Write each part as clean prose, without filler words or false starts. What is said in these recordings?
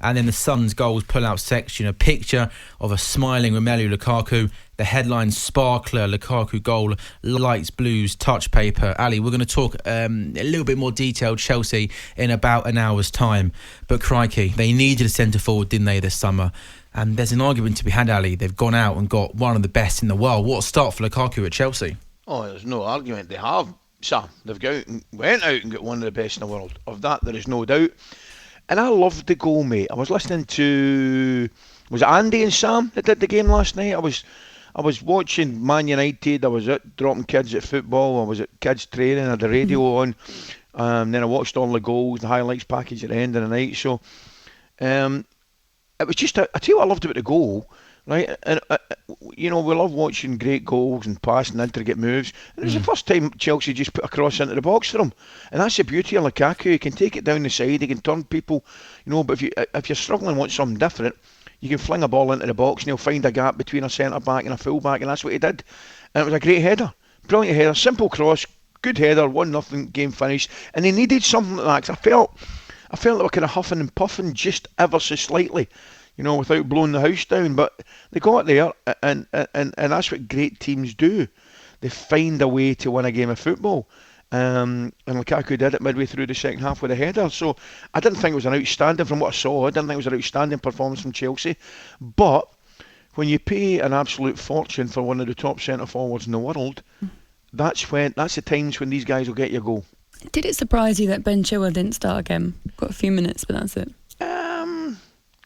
And then the Sun's goals pull-out section, a picture of a smiling Romelu Lukaku. The headline, Sparkler, Lukaku goal, lights blues, touch paper. Ali, we're going to talk a little bit more detailed Chelsea in about an hour's time. But crikey, they needed a centre-forward, didn't they, this summer? And there's an argument to be had, Ali. They've gone out and got one of the best in the world. What a start for Lukaku at Chelsea. Oh, there's no argument. They have, Sam. Went out and got one of the best in the world. Of that, there is no doubt. And I loved the goal, mate. I was listening to... Was it Andy and Sam that did the game last night? I was watching Man United. I was out dropping kids at football. I was at kids training. I had the radio on. Then I watched all the goals, the highlights package at the end of the night. So it was just, I tell you what I loved about the goal, right? And we love watching great goals and passing intricate moves. And it was the first time Chelsea just put a cross into the box for him. And that's the beauty of Lukaku. He can take it down the side. He can turn people, but if you're struggling and want something different, you can fling a ball into the box and he'll find a gap between a centre-back and a full-back, and that's what he did. And it was a great header. Brilliant header, simple cross, good header, 1-0, game finished. And he needed something like that, 'cause I felt they were kind of huffing and puffing just ever so slightly, without blowing the house down. But they got there, and that's what great teams do. They find a way to win a game of football. And Lukaku did it midway through the second half with a header. So I didn't think it was an outstanding, from what I saw, I didn't think it was an outstanding performance from Chelsea. But when you pay an absolute fortune for one of the top centre forwards in the world, that's the times when these guys will get your goal. Did it surprise you that Ben Chilwell didn't start again? Got a few minutes, but that's it.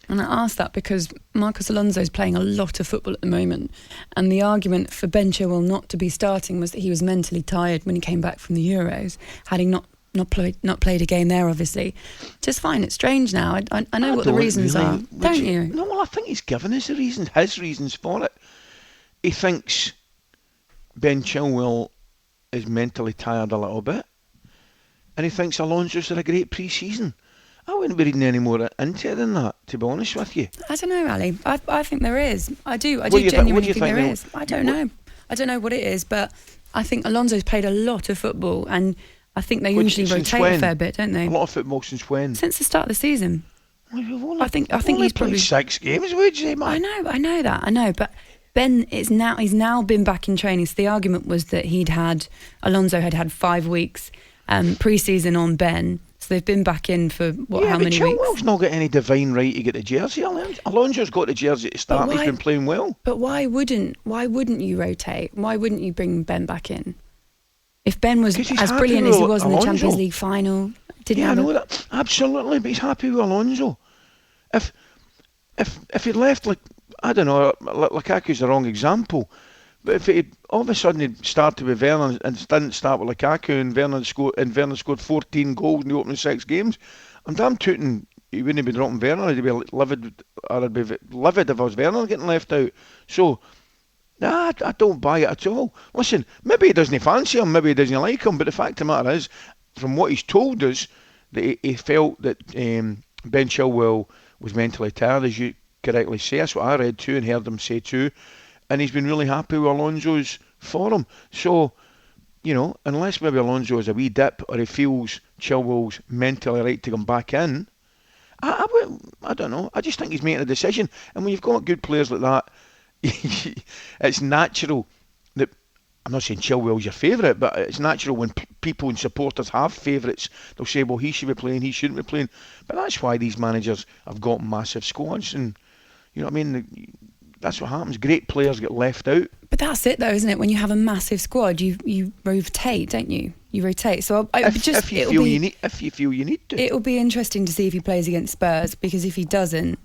And I asked that because Marcos Alonso is playing a lot of football at the moment, and the argument for Ben Chilwell not to be starting was that he was mentally tired when he came back from the Euros, had he not played a game there, obviously. Just find it strange now. I know what the reasons are, don't you? No, well, I think he's given us his reasons for it. He thinks Ben Chilwell is mentally tired a little bit, and he thinks Alonso's had a great pre-season. I wouldn't be reading any more into it than that, to be honest with you. I don't know, Ali. I think there is. I do genuinely think there is. I don't know. I don't know what it is, but I think Alonso's played a lot of football, and I think they usually rotate a fair bit, don't they? A lot of football since when? Since the start of the season. Well, I think he's probably 6 games, would you say, man? I know that, but Ben he's now been back in training. So the argument was that Alonso had 5 weeks pre-season on Ben. So they've been back in for how many weeks? Chilwell's not got any divine right to get the jersey. Alonso's got the jersey to start. He's been playing well. But why wouldn't you rotate? Why wouldn't you bring Ben back in? If Ben was as brilliant as he was in the Champions League final, I know that absolutely. But he's happy with Alonso. If he'd left, I don't know, Lukaku's the wrong example. But if he all of a sudden he'd started with Werner and didn't start with Lukaku, and Werner scored 14 goals in the opening 6 games, I'm damn tooting he wouldn't be dropping Werner. He'd be livid, or I'd be livid if I was Werner getting left out. So, I don't buy it at all. Listen, maybe he doesn't fancy him, maybe he doesn't like him, but the fact of the matter is, from what he's told us, that he felt that Ben Chilwell was mentally tired, as you correctly say. That's what I read too and heard him say too. And he's been really happy with Alonso's form. So, unless maybe Alonso has a wee dip or he feels Chilwell's mentally right to come back in, I don't know. I just think he's making a decision. And when you've got good players like that, it's natural that, I'm not saying Chilwell's your favourite, but it's natural when people and supporters have favourites, they'll say, well, he should be playing, he shouldn't be playing. But that's why these managers have got massive squads. And, you know what I mean? That's what happens. Great players get left out. But that's it, though, isn't it? When you have a massive squad, you rotate, don't you? You rotate. So if you feel you need to, it'll be interesting to see if he plays against Spurs, because if he doesn't,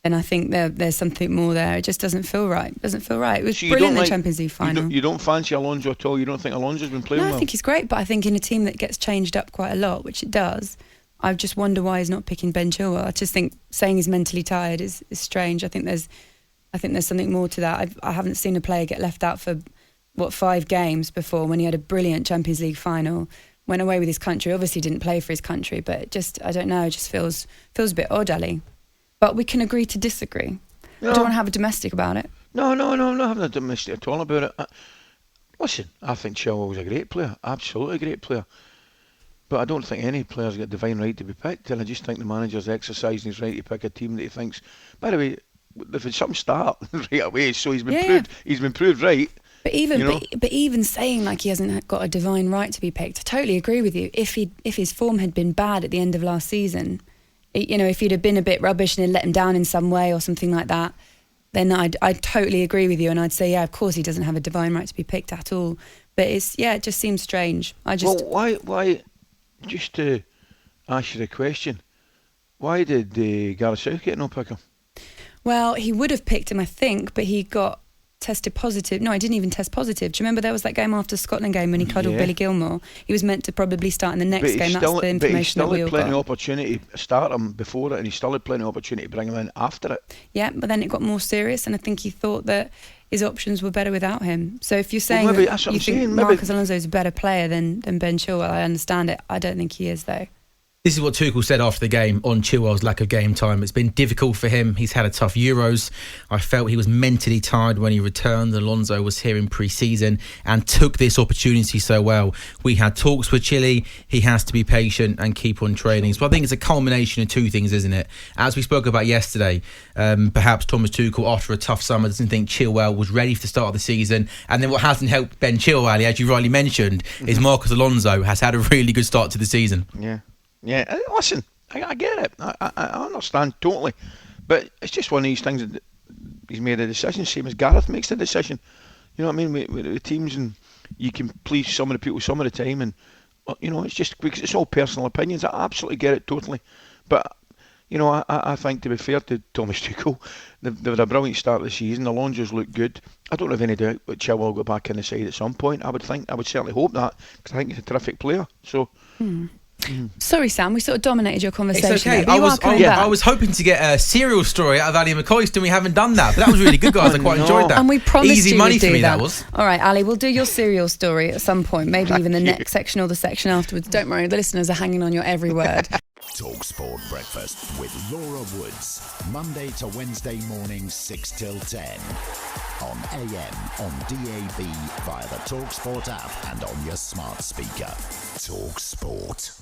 then I think there's something more there. It just doesn't feel right. It was brilliant in the Champions League final. You don't fancy Alonso at all? You don't think Alonso's been playing well? I think he's great, but I think in a team that gets changed up quite a lot, which it does, I just wonder why he's not picking Ben Chilwell. I just think saying he's mentally tired is strange. I think there's something more to that. I haven't seen a player get left out for 5 games before, when he had a brilliant Champions League final, went away with his country. Obviously didn't play for his country, but I don't know, it just feels a bit odd, Ali. But we can agree to disagree. No. I don't want to have a domestic about it. No, I'm not having a domestic at all about it. Listen, I think Chilwell's a great player, absolutely a great player. But I don't think any player's got divine right to be picked, and I just think the manager's exercising his right to pick a team that he thinks. By the way, if it's some start right away, so he's been proved. He's been proved right. But even saying like he hasn't got a divine right to be picked, I totally agree with you. If his form had been bad at the end of last season, if he'd have been a bit rubbish and had let him down in some way or something like that, then I'd totally agree with you, and I'd say, yeah, of course he doesn't have a divine right to be picked at all. But it just seems strange. Why? Just to ask you the question, why did Gareth Southgate not pick him? Well, he would have picked him, I think, but he got tested positive. No, he didn't even test positive. Do you remember there was that game after Scotland game when he cuddled Billy Gilmore? He was meant to probably start in the next game. That's the information that we all got. But he still had plenty of opportunity to start him before it, and he still had plenty of opportunity to bring him in after it. Yeah, but then it got more serious, and I think he thought that his options were better without him. So if you're saying that you think Marcus Alonso is a better player than Ben Chilwell, I understand it. I don't think he is, though. This is what Tuchel said after the game on Chilwell's lack of game time. It's been difficult for him. He's had a tough Euros. I felt he was mentally tired when he returned. Alonso was here in pre-season and took this opportunity so well. We had talks with Chile. He has to be patient and keep on training. So I think it's a culmination of two things, isn't it? As we spoke about yesterday, perhaps Thomas Tuchel, after a tough summer, doesn't think Chilwell was ready for the start of the season. And then what hasn't helped Ben Chilwell, Ali, as you rightly mentioned, is Marcus Alonso has had a really good start to the season. Yeah, listen, I get it. I understand totally. But it's just one of these things that he's made a decision, same as Gareth makes the decision. You know what I mean? With the teams, and you can please some of the people some of the time, and it's just because it's all personal opinions. I absolutely get it totally. But I think, to be fair to Thomas Tuchel, they've had a brilliant start of the season. Alonso's looked good. I don't have any doubt that Chilwell will go back in the side at some point. I would certainly hope that, because I think he's a terrific player. So. Sorry, Sam, we sort of dominated your conversation. It's okay. I was hoping to get a serial story out of Ali McCoist, and we haven't done that. But that was really good, guys. I quite enjoyed that. And we promised easy money for me. That was. All right, Ali, we'll do your serial story at some point. Maybe even the next section or the section afterwards. Don't worry, the listeners are hanging on your every word. talkSPORT Breakfast with Laura Woods, Monday to Wednesday mornings 6 till 10 on AM, on DAB, via the talkSPORT app, and on your smart speaker. talkSPORT.